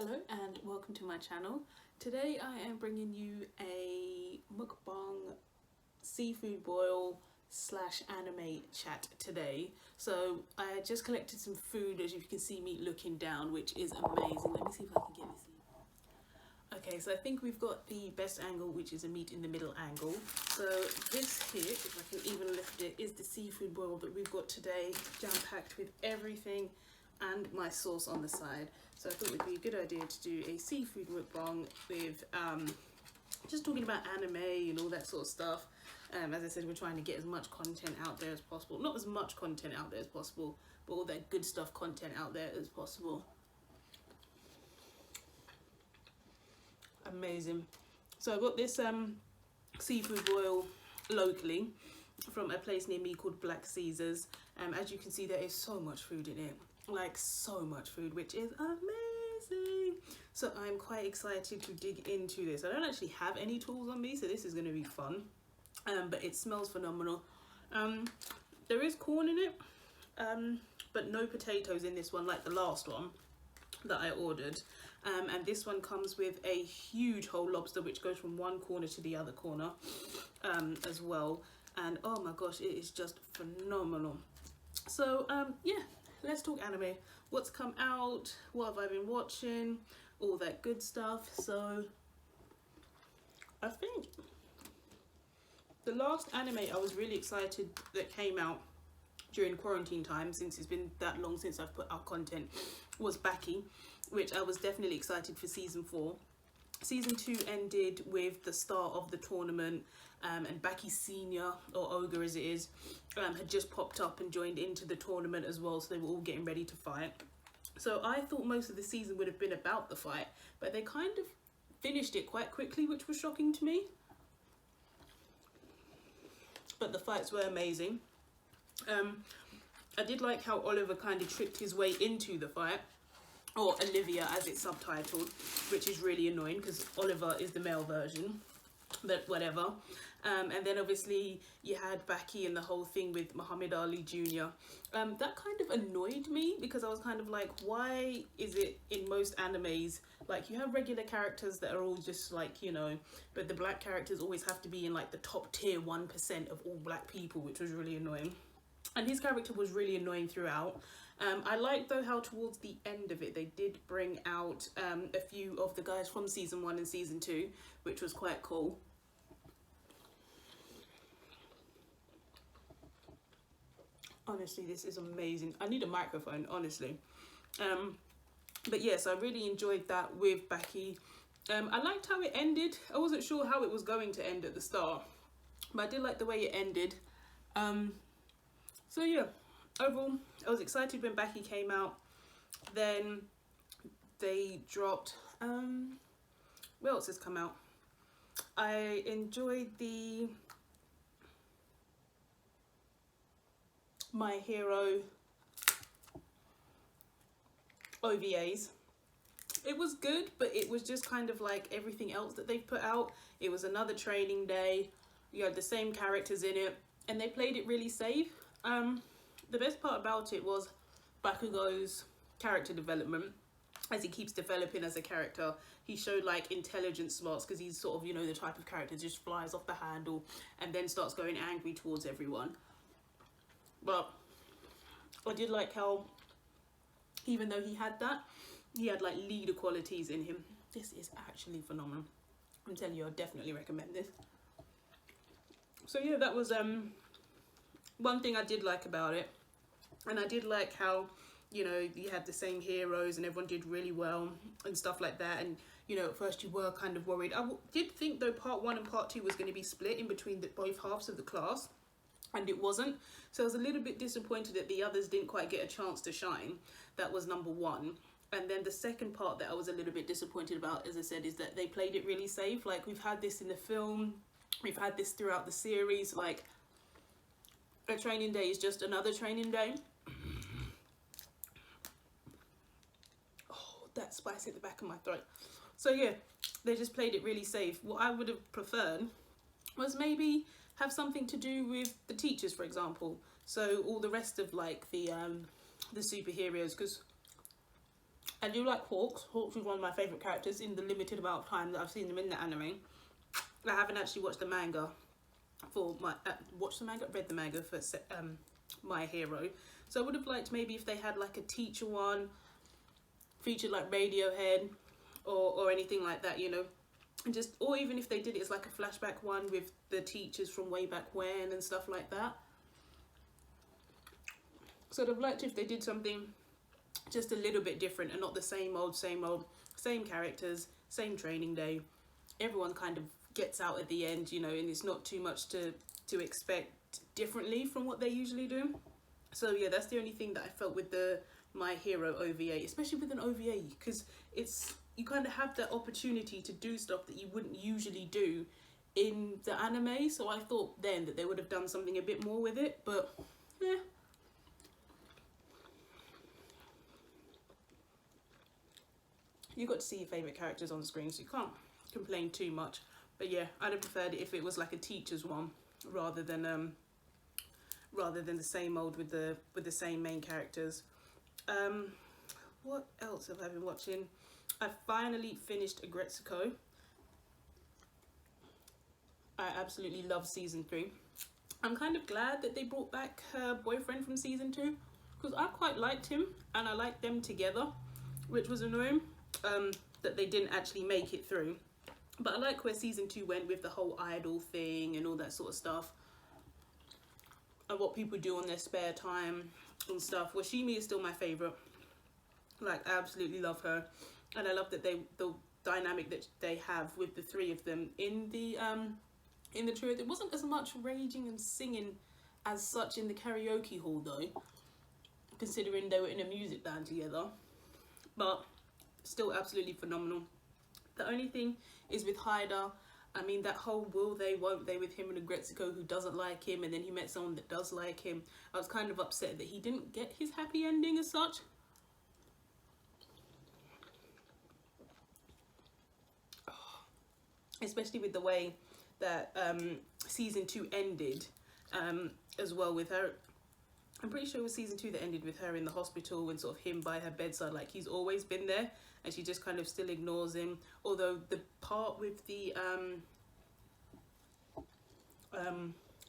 Hello and welcome to my channel. Today I am bringing you a mukbang seafood boil slash anime chat today. So I just collected some food, as you can see me looking down, which is amazing. Let me see if I can get this in. Okay, so I think we've got the best angle, which is a meat in the middle angle. So this here, if I can even lift it, is the seafood boil that we've got today, jam-packed with everything and my sauce on the side. So I thought it would be a good idea to do a seafood mukbang with just talking about anime and all that sort of stuff. As I said, we're trying to get as much content out there as possible. Not as much content out there as possible, but all that good stuff content out there as possible. Amazing. So I got this seafood boil locally from a place near me called Black Caesars. As you can see, there is so much food in it. Like so much food, which is amazing. So I'm quite excited to dig into this. I don't actually have any tools on me, so this is going to be fun. But it smells phenomenal. There is corn in it, but no potatoes in this one like the last one that I ordered. And this one comes with a huge whole lobster which goes from one corner to the other corner as well. And oh my gosh, it is just phenomenal. So yeah, let's talk anime. What's come out, what have I been watching, all that good stuff. So I think the last anime I was really excited that came out during quarantine time, since it's been that long since I've put out content, was Baki, which I was definitely excited for season 4. Season 2 ended with the start of the tournament, and Baki Senior, or Ogre as it is, had just popped up and joined into the tournament as well, so they were all getting ready to fight. So I thought most of the season would have been about the fight, but they kind of finished it quite quickly, which was shocking to me. But the fights were amazing. I did like how Oliver kind of tricked his way into the fight, or Olivia as it's subtitled, which is really annoying because Oliver is the male version, but whatever. And then obviously you had Baki and the whole thing with Muhammad Ali Jr. That kind of annoyed me because I was kind of like, why is it in most animes, like you have regular characters that are all just like, you know, but the black characters always have to be in like the top tier 1% of all black people, which was really annoying. And his character was really annoying throughout. I liked though how towards the end of it they did bring out a few of the guys from season 1 and season 2, which was quite cool. Honestly, this is amazing. I need a microphone, honestly. But yes, I really enjoyed that with Baki. I liked how it ended. I wasn't sure how it was going to end at the start, but I did like the way it ended. So yeah, overall, I was excited when Baki came out. Then they dropped, what else has come out? I enjoyed the My Hero OVAs. It was good, but it was just kind of like everything else that they've put out. It was another training day. You had the same characters in it, and they played it really safe. The best part about it was Bakugo's character development. As he keeps developing as a character, he showed like intelligence smarts, because he's sort of, you know, the type of character just flies off the handle and then starts going angry towards everyone. But I did like how, even though he had that, he had like leader qualities in him. This is actually phenomenal. I'm telling you, I definitely recommend this. So yeah, that was one thing I did like about it. And I did like how, you know, you had the same heroes and everyone did really well and stuff like that. And, you know, at first you were kind of worried. I did think though part 1 and part 2 was going to be split in between both halves of the class. And it wasn't. So I was a little bit disappointed that the others didn't quite get a chance to shine. That was number 1. And then the second part that I was a little bit disappointed about, as I said, is that they played it really safe. Like, we've had this in the film. We've had this throughout the series. Like, a training day is just another training day. Oh, that spice hit the back of my throat. So yeah, they just played it really safe. What I would have preferred was maybe have something to do with the teachers, for example. So all the rest of like the superheroes, because I do like Hawks. Hawks is one of my favourite characters in the limited amount of time that I've seen them in the anime. I haven't actually watched the manga for my read the manga for My Hero. So I would have liked maybe if they had like a teacher one, featured like Radiohead or anything like that, you know. And just, or even if they did it as like a flashback one with the teachers from way back when and stuff like that. So I'd have liked if they did something just a little bit different and not the same old, same characters, same training day. Everyone kind of gets out at the end, you know, and it's not too much to expect differently from what they usually do. So yeah, that's the only thing that I felt with the My Hero OVA, especially with an OVA, because you kind of have that opportunity to do stuff that you wouldn't usually do in the anime. So I thought then that they would have done something a bit more with it, but yeah. You got to see your favourite characters on screen, so you can't complain too much. But yeah, I'd have preferred it if it was like a teacher's one rather than the same old with the same main characters. What else have I been watching? I finally finished Aggretsuko. I absolutely love season 3. I'm kind of glad that they brought back her boyfriend from season 2 because I quite liked him and I liked them together, which was annoying that they didn't actually make it through. But I like where season 2 went with the whole idol thing and all that sort of stuff, and what people do on their spare time and stuff. Washimi is still my favourite. Like, I absolutely love her, and I love that the dynamic that they have with the three of them in the trio. There wasn't as much raging and singing as such in the karaoke hall though, considering they were in a music band together, but still absolutely phenomenal. The only thing is with Haida, I mean, that whole will they, won't they with him and Aggretsuko, who doesn't like him, and then he met someone that does like him. I was kind of upset that he didn't get his happy ending as such. Especially with the way that season 2 ended as well with her. I'm pretty sure it was season 2 that ended with her in the hospital and sort of him by her bedside, like he's always been there and she just kind of still ignores him. Although the part with the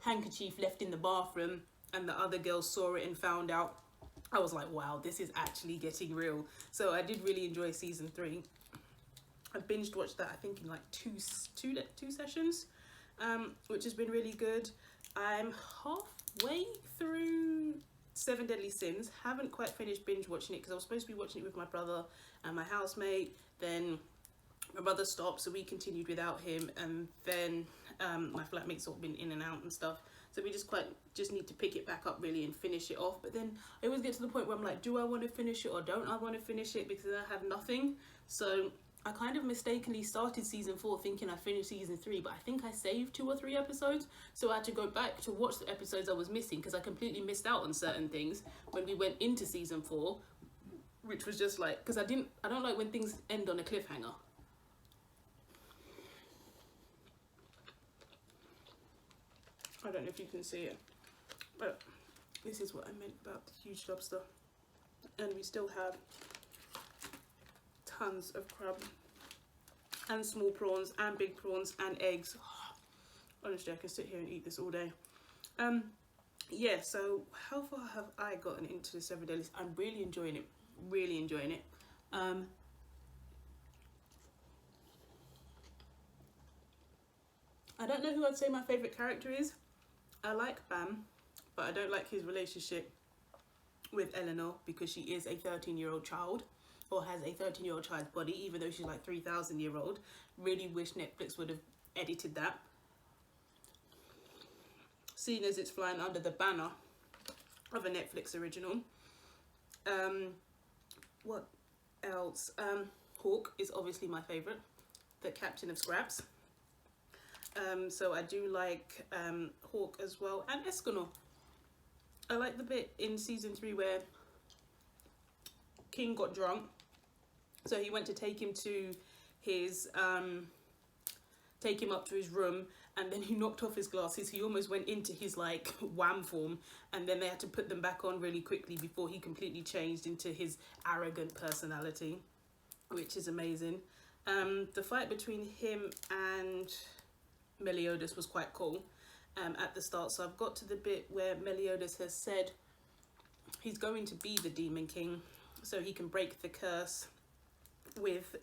handkerchief left in the bathroom and the other girls saw it and found out, I was like, wow, this is actually getting real. So I did really enjoy season 3. I binged watched that, I think, in like two sessions, which has been really good. I'm halfway through 7 Deadly Sins. Haven't quite finished binge watching it because I was supposed to be watching it with my brother and my housemate. Then my brother stopped, so we continued without him. And then my flatmate's sort of been in and out and stuff. So we just need to pick it back up really and finish it off. But then I always get to the point where I'm like, do I want to finish it or don't I want to finish it? Because I have nothing. So I kind of mistakenly started season 4 thinking I finished season 3, but I think I saved 2 or 3 episodes, so I had to go back to watch the episodes I was missing because I completely missed out on certain things when we went into season 4, which was just like, because I don't like when things end on a cliffhanger. I don't know if you can see it, but this is what I meant about the huge lobster. And we still have tons of crab and small prawns and big prawns and eggs. Honestly, I can sit here and eat this all day. Yeah, so how far have I gotten into the 7 Deadly? I'm really enjoying it. Really enjoying it. I don't know who I'd say my favourite character is. I like Bam, but I don't like his relationship with Eleanor because she is a 13-year-old child, or has a 13-year-old child's body, even though she's like 3,000-year-old. Really wish Netflix would have edited that, seeing as it's flying under the banner of a Netflix original. What else? Hawk is obviously my favourite, the captain of Scraps. So I do like Hawk as well, and Escanor. I like the bit in season 3 where King got drunk, so he went to take him to his take him up to his room, and then he knocked off his glasses. He almost went into his like wham form, and then they had to put them back on really quickly before he completely changed into his arrogant personality, which is amazing. The fight between him and Meliodas was quite cool at the start. So I've got to the bit where Meliodas has said he's going to be the Demon King so he can break the curse with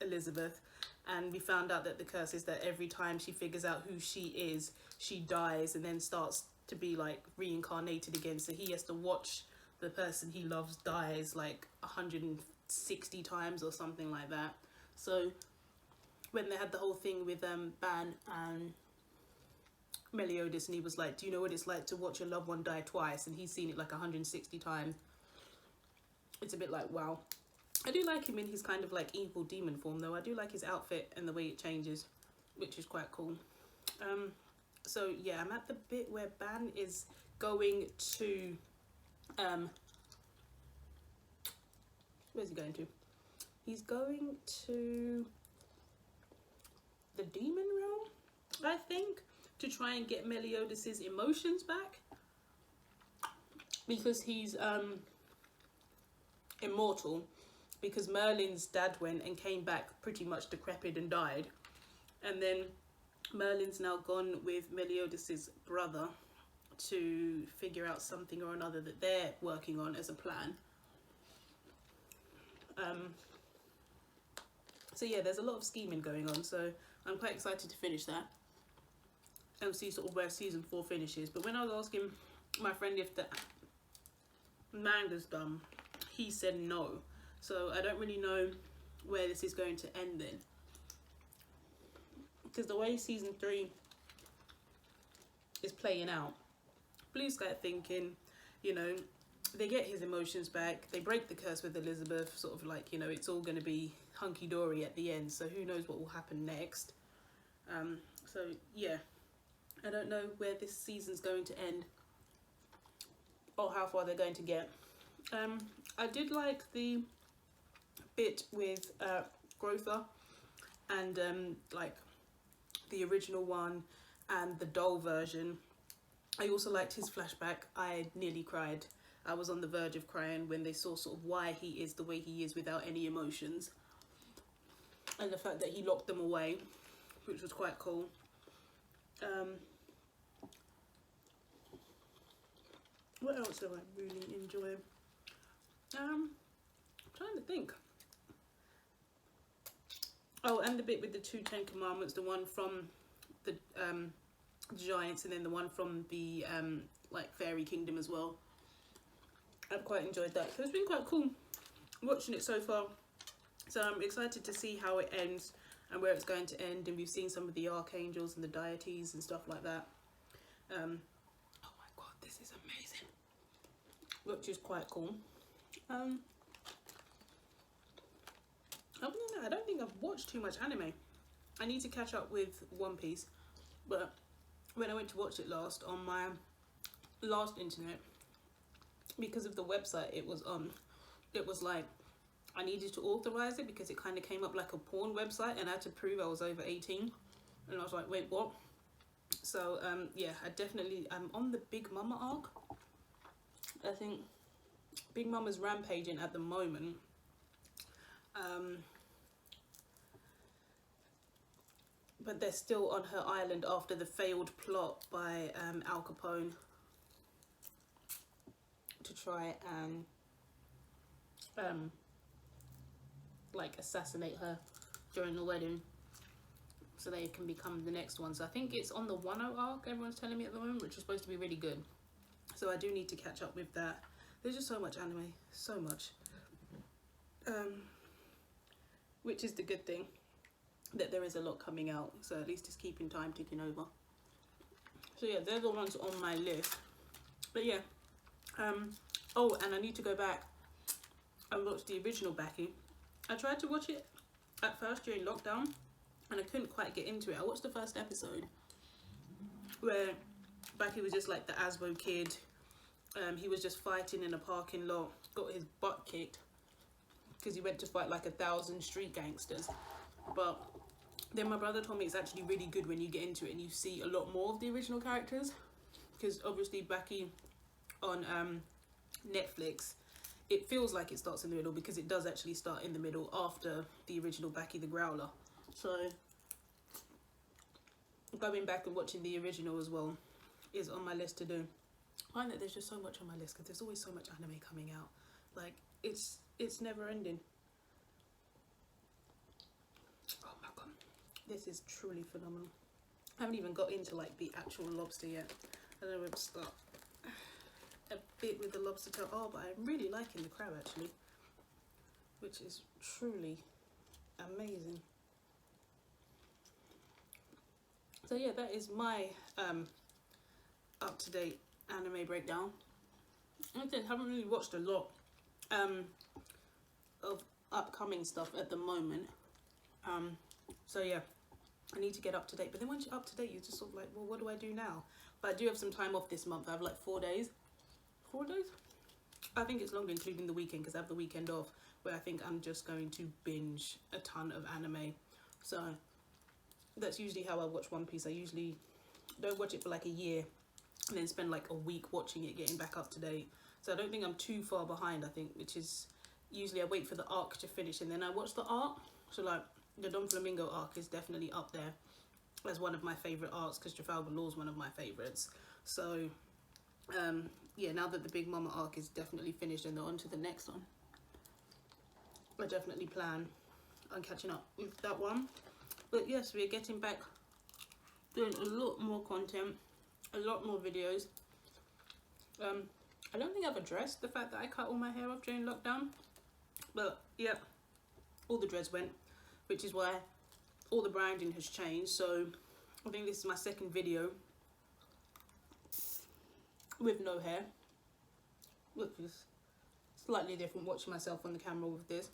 Elizabeth. And we found out that the curse is that every time she figures out who she is, she dies and then starts to be like reincarnated again. So he has to watch the person he loves dies like 160 times or something like that. So when they had the whole thing with Ban and Meliodas, and he was like, do you know what it's like to watch your loved one die twice? And he's seen it like 160 times. It's a bit like, wow. I do like him in his kind of like evil demon form though. I do like his outfit and the way it changes, which is quite cool. So yeah, I'm at the bit where Ban is going to where's he going to? He's going to the demon realm, I think, to try and get Meliodas's emotions back, because he's immortal, because Merlin's dad went and came back pretty much decrepit and died, and then Merlin's now gone with Meliodas's brother to figure out something or another that they're working on as a plan. So yeah, there's a lot of scheming going on, so I'm quite excited to finish that and see sort of where season 4 finishes. But when I was asking my friend if the manga's done, he said no. So I don't really know where this is going to end then, because the way season 3 is playing out, Blue Sky thinking, you know, they get his emotions back, they break the curse with Elizabeth, sort of like, you know, it's all going to be hunky-dory at the end, so who knows what will happen next. So yeah, I don't know where this season's going to end or how far they're going to get. I did like the bit with Grother and like the original one and the doll version. I also liked his flashback. I nearly cried. I was on the verge of crying when they saw sort of why he is the way he is without any emotions, and the fact that he locked them away, which was quite cool. What else do I really enjoy? I'm trying to think. Oh, and the bit with the 2 Ten Commandments, the one from the giants and then the one from the like fairy kingdom as well. I've quite enjoyed that. So it's been quite cool watching it so far. So I'm excited to see how it ends and where it's going to end. And we've seen some of the archangels and the deities and stuff like that. Oh my god, this is amazing. Which is quite cool. Other than that, I don't think I've watched too much anime. I need to catch up with One Piece, but when I went to watch it last on my last internet, because of the website it was on, it was like I needed to authorize it because it kind of came up like a porn website and I had to prove I was over 18, and I was like, wait, what? So yeah, I'm on the Big Mama arc. I think Big Mama's rampaging at the moment. But they're still on her island after the failed plot by Al Capone to try and like assassinate her during the wedding so they can become the next one. So I think it's on the 1-0 arc, everyone's telling me at the moment, which is supposed to be really good. So I do need to catch up with that. There's just so much anime, so much. Which is the good thing, that there is a lot coming out, so at least it's keeping time ticking over. So yeah, they're the ones on my list. But yeah, oh, and I need to go back and watch the original Baki. I tried to watch it at first during lockdown and I couldn't quite get into it. I watched the first episode where Baki was just like the Asbo kid. He was just fighting in a parking lot, got his butt kicked because he went to fight like 1,000 street gangsters. But Then my brother told me it's actually really good when you get into it and you see a lot more of the original characters, because obviously Baki on Netflix, it feels like it starts in the middle, because it does actually start in the middle after the original Baki the Growler. So going back and watching the original as well is on my list to do. I find that there's just so much on my list because there's always so much anime coming out. Like, it's never ending. Oh my god, this is truly phenomenal. I haven't even got into like the actual lobster yet. I don't know where to start. A bit with the lobster tail. Oh, but I'm really liking the crab actually, which is truly amazing. So yeah, that is my up-to-date anime breakdown. I haven't really watched a lot of upcoming stuff at the moment. So yeah, I need to get up to date. But then once you're up to date, you're just sort of like, well, what do I do now? But I do have some time off this month. I have like 4 days. 4 days? I think it's longer, including the weekend, because I have the weekend off, where I think I'm just going to binge a ton of anime. So that's usually how I watch One Piece. I usually don't watch it for like a year and then spend like a week watching it, getting back up to date. So I don't think I'm too far behind, I think, which is usually I wait for the arc to finish and then I watch the arc. So like the Don Flamingo arc is definitely up there as one of my favourite arcs, because Trafalgar Law is one of my favourites. So yeah, now that the Big Mama arc is definitely finished and they're on to the next one, I definitely plan on catching up with that one. But yes, we're getting back, doing a lot more content, a lot more videos. I don't think I've addressed the fact that I cut all my hair off during lockdown, but yeah, all the dreads went, which is why all the branding has changed. So I think this is my second video with no hair, which is slightly different watching myself on the camera with this.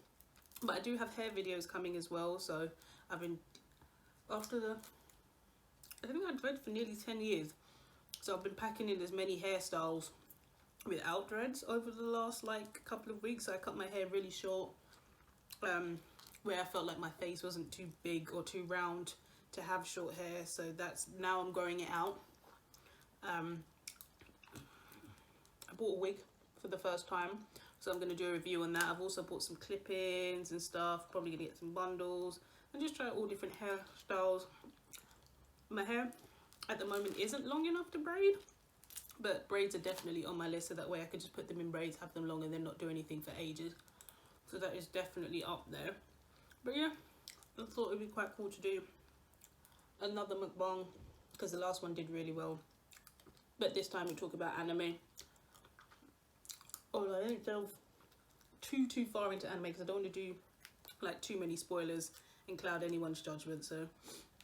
But I do have hair videos coming as well. So I've been, after the, I think I dread for nearly 10 years. So I've been packing in as many hairstyles without dreads over the last like couple of weeks. So I cut my hair really short, where I felt like my face wasn't too big or too round to have short hair. So that's, now I'm growing it out. I bought a wig for the first time, so I'm going to do a review on that. I've also bought some clip-ins and stuff, probably going to get some bundles and just try all different hairstyles. My hair at the moment isn't long enough to braid, but braids are definitely on my list, so that way I could just put them in braids, have them long, and then not do anything for ages. So that is definitely up there. But yeah, I thought it would be quite cool to do another mukbang, because the last one did really well. But this time we talk about anime. Oh, I don't delve too far into anime, because I don't want to do like too many spoilers and cloud anyone's judgment. So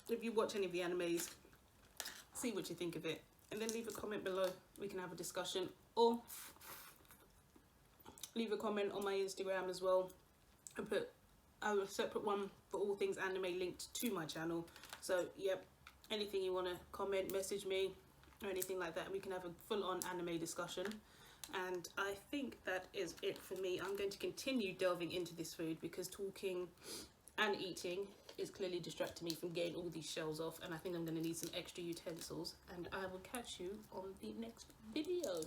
if you watch any of the animes, see what you think of it, and then leave a comment below. We can have a discussion, or leave a comment on my Instagram as well, and put a separate one for all things anime linked to my channel. So yep, anything you want to comment, message me or anything like that, and we can have a full-on anime discussion. And I think that is it for me. I'm going to continue delving into this food, because talking and eating is clearly distracting me from getting all these shells off, and I think I'm going to need some extra utensils, and I will catch you on the next video.